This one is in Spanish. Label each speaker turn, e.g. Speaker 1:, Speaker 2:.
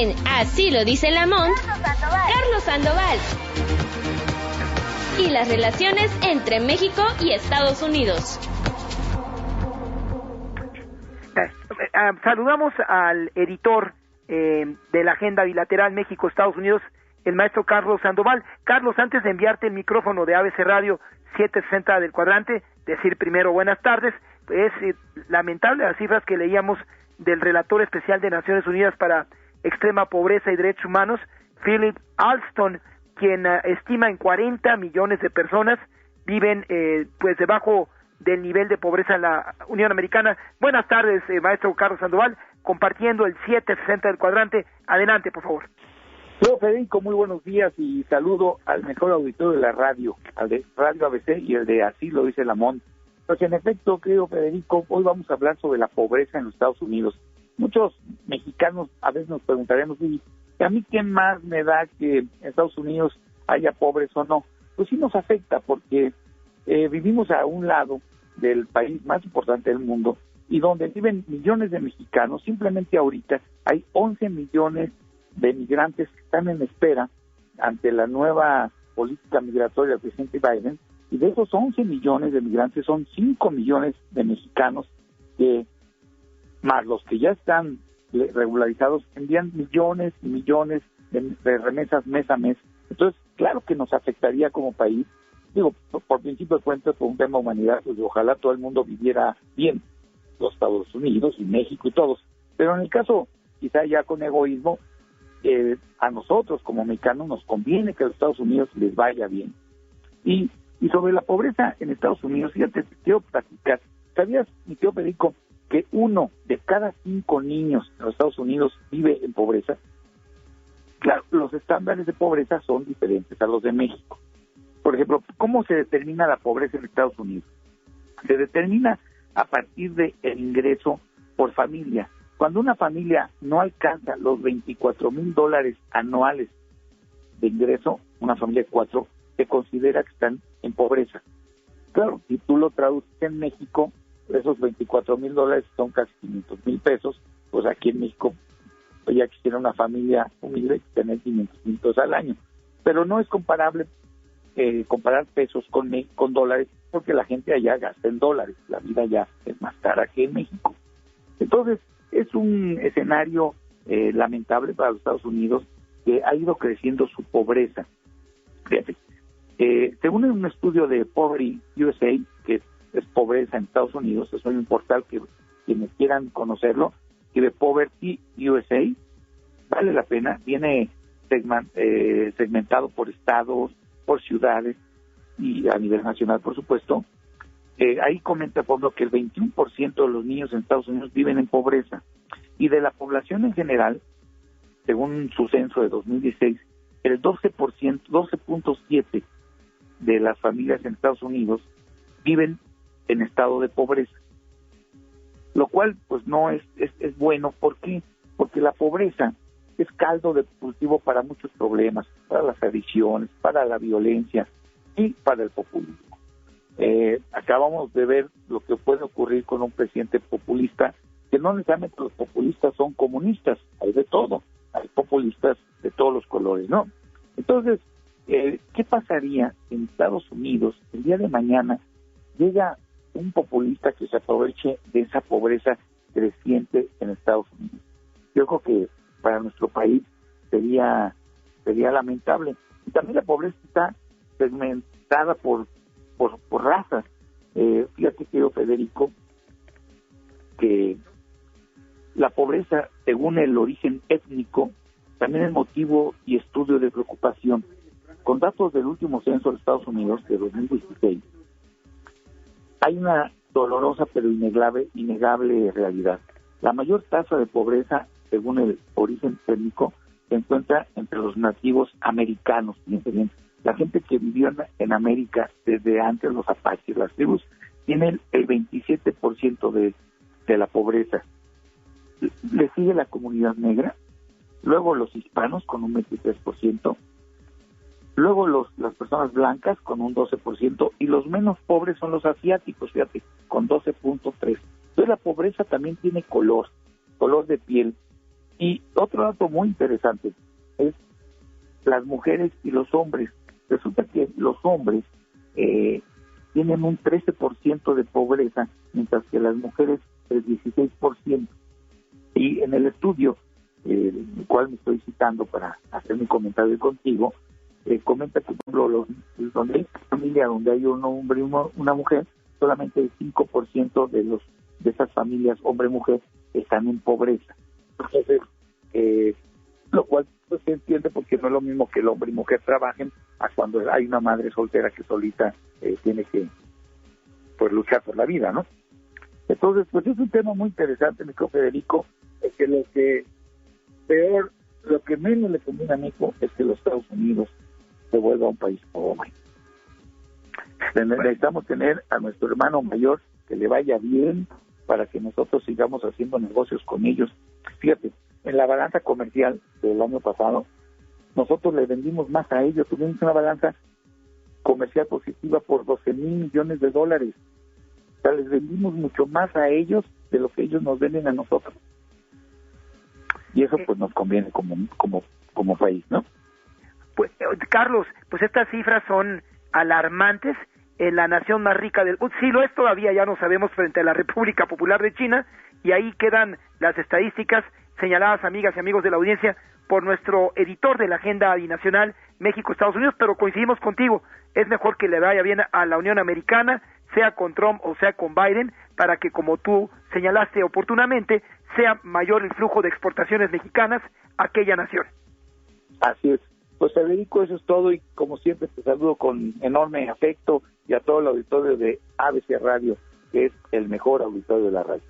Speaker 1: En Así lo dice Lamont, Carlos Sandoval. Y las relaciones entre México y Estados Unidos.
Speaker 2: Saludamos al editor de la Agenda Bilateral México-Estados Unidos, el maestro Carlos Sandoval. Carlos, antes de enviarte el micrófono de ABC Radio 760 del Cuadrante, decir primero buenas tardes. Es lamentable las cifras que leíamos del relator especial de Naciones Unidas para extrema pobreza y derechos humanos, Philip Alston, quien estima en 40 millones de personas viven pues debajo del nivel de pobreza en la Unión Americana. Buenas tardes, maestro Carlos Sandoval, compartiendo el 760 del Cuadrante. Adelante, por favor.
Speaker 3: Yo, Federico, muy buenos días y saludo al mejor auditorio de la radio, al de Radio ABC y el de Así lo dice Lamont. Pues en efecto, querido Federico, hoy vamos a hablar sobre la pobreza en los Estados Unidos. Muchos mexicanos a veces nos preguntaremos, ¿y a mí qué más me da que en Estados Unidos haya pobres o no? Pues sí nos afecta porque vivimos a un lado del país más importante del mundo y donde viven millones de mexicanos. Simplemente ahorita hay 11 millones de migrantes que están en espera ante la nueva política migratoria del presidente Biden, y de esos 11 millones de migrantes son 5 millones de mexicanos que, más los que ya están regularizados, envían millones y millones de remesas mes a mes. Entonces, claro que nos afectaría como país. Digo, por principio de cuentas, por un tema de humanidad, pues ojalá todo el mundo viviera bien, los Estados Unidos y México y todos. Pero en el caso, quizá ya con egoísmo, a nosotros como mexicanos nos conviene que a los Estados Unidos les vaya bien. Y sobre la pobreza en Estados Unidos, fíjate, te quiero platicar. ¿Sabías, mi tío Federico, que 1 de cada 5 niños en los Estados Unidos vive en pobreza? Claro, los estándares de pobreza son diferentes a los de México. Por ejemplo, ¿cómo se determina la pobreza en Estados Unidos? Se determina a partir del ingreso por familia. Cuando una familia no alcanza los $24,000 anuales de ingreso, una familia de 4, se considera que están en pobreza. Claro, si tú lo traduces en México, esos $24,000 son casi 500,000 pesos, pues aquí en México ya quisiera una familia humilde tener 500,000 pesos al año. Pero no es comparable comparar pesos con dólares, porque la gente allá gasta en dólares, la vida ya es más cara que en México. Entonces, es un escenario lamentable para los Estados Unidos, que ha ido creciendo su pobreza. Fíjate, según un estudio de Poverty USA, que es pobreza en Estados Unidos, es un portal que quienes quieran conocerlo, que de Poverty USA, vale la pena, viene segmentado por estados, por ciudades y a nivel nacional, por supuesto. Ahí comenta, por ejemplo, que el 21% de los niños en Estados Unidos viven en pobreza, y de la población en general, según su censo de 2016, el 12.7% de las familias en Estados Unidos viven en estado de pobreza, lo cual pues no es bueno. ¿Por qué? Porque la pobreza es caldo de cultivo para muchos problemas, para las adicciones, para la violencia y para el populismo. Acabamos de ver lo que puede ocurrir con un presidente populista, que no necesariamente los populistas son comunistas, hay de todo, hay populistas de todos los colores, ¿no? Entonces, ¿qué pasaría en Estados Unidos el día de mañana llega un populista que se aproveche de esa pobreza creciente en Estados Unidos? Yo creo que para nuestro país sería lamentable. Y también la pobreza está segmentada por razas. Fíjate, querido Federico, que la pobreza, según el origen étnico, también es motivo y estudio de preocupación. Con datos del último censo de Estados Unidos de 2016, hay una dolorosa pero innegable realidad. La mayor tasa de pobreza, según el origen étnico, se encuentra entre los nativos americanos. Fíjense bien, la gente que vivió en América desde antes, los apaches, las tribus, tienen el 27% de la pobreza. Le sigue la comunidad negra, luego los hispanos con un 23%, luego las personas blancas con un 12%, y los menos pobres son los asiáticos, fíjate, con 12.3%. Entonces la pobreza también tiene color de piel, Y otro dato muy interesante es las mujeres y los hombres. Resulta que los hombres tienen un 13% de pobreza, mientras que las mujeres el 16%. Y en el estudio, el cual me estoy citando para hacer mi comentario contigo, comenta que, por ejemplo, donde hay familia, donde hay un hombre y una mujer, solamente el 5% de esas familias, hombre-mujer, están en pobreza. Entonces, lo cual pues, se entiende porque no es lo mismo que el hombre y mujer trabajen a cuando hay una madre soltera que solita tiene que pues luchar por la vida, ¿no? Entonces, pues es un tema muy interesante, mi querido Federico, es que lo que menos le conviene a México es que los Estados Unidos se vuelva un país pobre. Necesitamos tener a nuestro hermano mayor que le vaya bien para que nosotros sigamos haciendo negocios con ellos. Fíjate, en la balanza comercial del año pasado, nosotros le vendimos más a ellos, tuvimos una balanza comercial positiva por $12,000 millones. O sea, les vendimos mucho más a ellos de lo que ellos nos venden a nosotros. Y eso pues nos conviene como país, ¿no?
Speaker 2: Pues, Carlos, pues estas cifras son alarmantes en la nación más rica del mundo. Sí lo es todavía, ya no sabemos, frente a la República Popular de China, y ahí quedan las estadísticas señaladas, amigas y amigos de la audiencia, por nuestro editor de la agenda binacional México-Estados Unidos, pero coincidimos contigo, es mejor que le vaya bien a la Unión Americana, sea con Trump o sea con Biden, para que, como tú señalaste oportunamente, sea mayor el flujo de exportaciones mexicanas a aquella nación.
Speaker 3: Así es. Pues Federico, eso es todo, y como siempre te saludo con enorme afecto y a todo el auditorio de ABC Radio, que es el mejor auditorio de la radio.